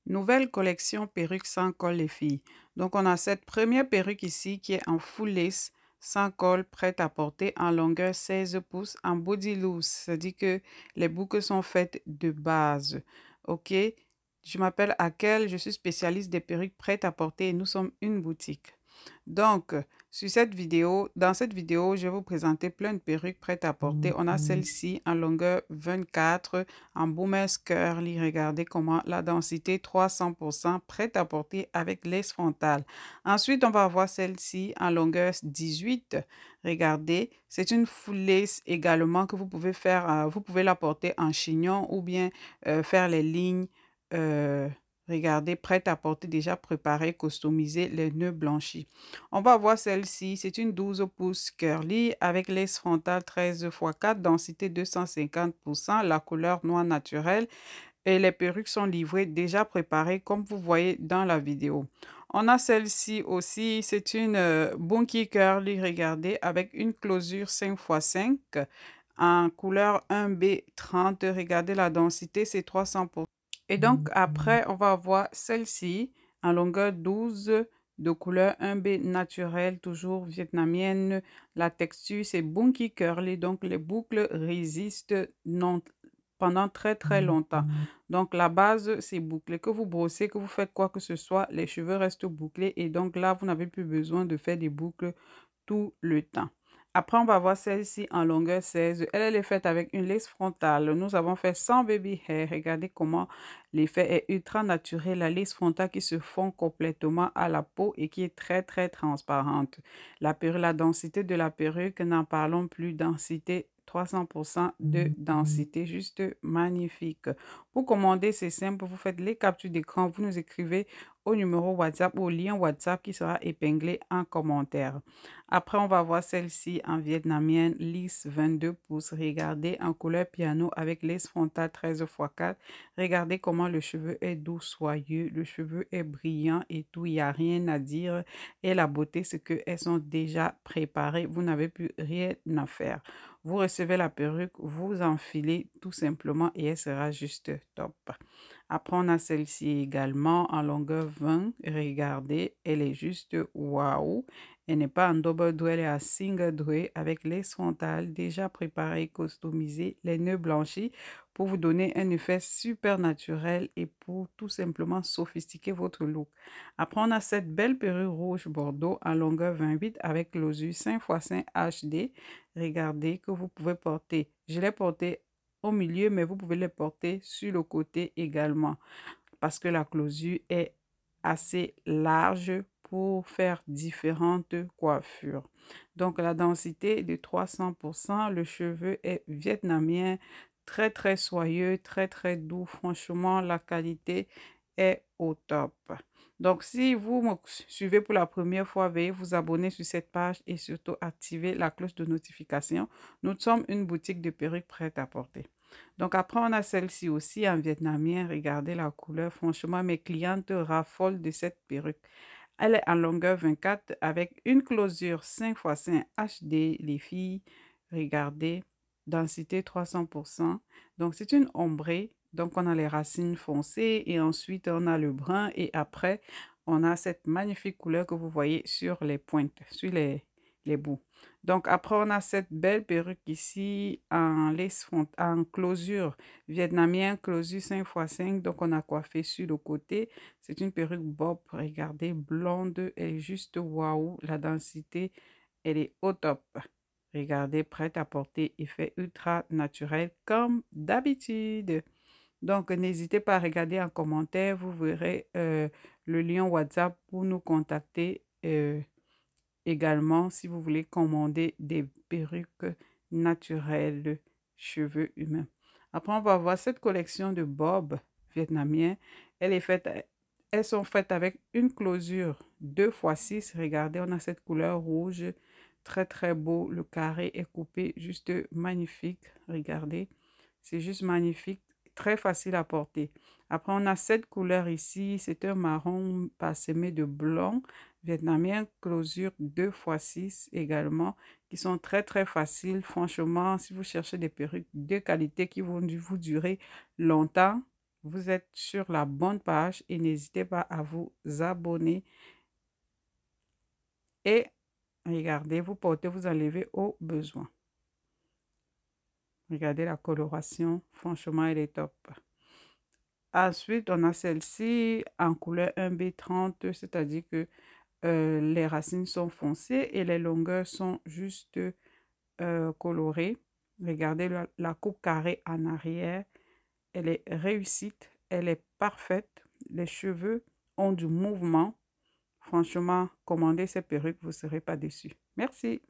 Nouvelle collection perruques sans col les filles. Donc on a cette première perruque ici qui est en full lace, sans col, prête à porter en longueur 16 pouces en body loose. C'est-à-dire que les boucles sont faites de base. Ok, je m'appelle Akel, je suis spécialiste des perruques prêtes à porter et nous sommes une boutique. Donc, dans cette vidéo, je vais vous présenter plein de perruques prêtes à porter. On a celle-ci en longueur 24, en boomers curly. Regardez comment la densité 300% prête à porter avec lace frontale. Ensuite, on va avoir celle-ci en longueur 18. Regardez, c'est une full lace également que vous pouvez faire, vous pouvez la porter en chignon ou bien faire les lignes. euh, Regardez, prête à porter, déjà préparée, customisée, les nœuds blanchis. On va voir celle-ci. C'est une 12 pouces curly avec lace frontale 13 x 4, densité 250%, la couleur noir naturel. Et les perruques sont livrées déjà préparées comme vous voyez dans la vidéo. On a celle-ci aussi. C'est une Bunky Curly, regardez, avec une closure 5 x 5 en couleur 1B30. Regardez la densité, c'est 300%. Et donc, après, on va avoir celle-ci en longueur 12 de couleur 1B naturelle, toujours vietnamienne. La texture, c'est Bunky Curly, donc les boucles résistent pendant très longtemps. Donc, la base, c'est bouclé. Que vous brossez, que vous faites quoi que ce soit, les cheveux restent bouclés. Et donc là, vous n'avez plus besoin de faire des boucles tout le temps. Après, on va voir celle-ci en longueur 16. Elle est faite avec une lace frontale. Nous avons fait sans baby hair. Regardez comment l'effet est ultra naturel. La lace frontale qui se fond complètement à la peau et qui est très transparente. La densité de la perruque, n'en parlons plus. Densité 300% de densité, juste magnifique. Pour commander, c'est simple. Vous faites les captures d'écran. Vous nous écrivez au numéro WhatsApp ou au lien WhatsApp qui sera épinglé en commentaire. Après, on va voir celle-ci en vietnamienne, lisse 22 pouces. Regardez en couleur piano avec lace frontale 13 x 4. Regardez comment le cheveu est doux, soyeux. Le cheveu est brillant et tout. Il n'y a rien à dire. Et la beauté, c'est qu'elles sont déjà préparées. Vous n'avez plus rien à faire. Vous recevez la perruque, vous enfilez tout simplement et elle sera juste top. Après, on a celle-ci également en longueur 20. Regardez, elle est juste waouh. Elle n'est pas en double doué, elle est en single doué avec les frontales déjà préparées, customisées, les nœuds blanchis pour vous donner un effet super naturel et pour tout simplement sophistiquer votre look. Après, on a cette belle perruque rouge bordeaux en longueur 28 avec l'osure 5 x 5 HD. Regardez que vous pouvez porter. Je l'ai porté au milieu, mais vous pouvez les porter sur le côté également parce que la closure est assez large pour faire différentes coiffures. Donc, la densité est de 300%. Le cheveu est vietnamien, très soyeux, très doux. Franchement, la qualité est au top. Donc, si vous me suivez pour la première fois, veuillez vous abonner sur cette page et surtout activer la cloche de notification. Nous sommes une boutique de perruques prête à porter. Donc, après, on a celle-ci aussi en vietnamien. Regardez la couleur. Franchement, mes clientes raffolent de cette perruque. Elle est en longueur 24 avec une closure 5 x 5 HD, les filles. Regardez, densité 300%. Donc, c'est une ombrée. Donc, on a les racines foncées et ensuite, on a le brun et après, on a cette magnifique couleur que vous voyez sur les pointes, sur les bouts. Donc, après, on a cette belle perruque ici en closure vietnamien, closure 5 x 5. Donc, on a coiffé sur le côté. C'est une perruque bob, regardez, blonde, elle est juste waouh. La densité, elle est au top. Regardez, prête à porter, effet ultra naturel comme d'habitude. Donc, n'hésitez pas à regarder en commentaire. Vous verrez le lien WhatsApp pour nous contacter également si vous voulez commander des perruques naturelles, cheveux humains. Après, on va voir cette collection de bob vietnamiens. Elles sont faites avec une closure 2 x 6. Regardez, on a cette couleur rouge, très beau. Le carré est coupé, juste magnifique. Regardez, c'est juste magnifique, très facile à porter. Après, on a cette couleur ici, c'est un marron parsemé de blanc vietnamien, closure 2 x 6 également, qui sont très faciles. Franchement, si vous cherchez des perruques de qualité qui vont vous durer longtemps, vous êtes sur la bonne page et n'hésitez pas à vous abonner. Et regardez, vous portez, vous enlevez au besoin. Regardez la coloration, franchement, elle est top. Ensuite, on a celle-ci en couleur 1B30, c'est-à-dire que les racines sont foncées et les longueurs sont juste colorées. Regardez la coupe carrée en arrière. Elle est réussite, elle est parfaite. Les cheveux ont du mouvement. Franchement, commandez ces perruques, vous ne serez pas déçus. Merci.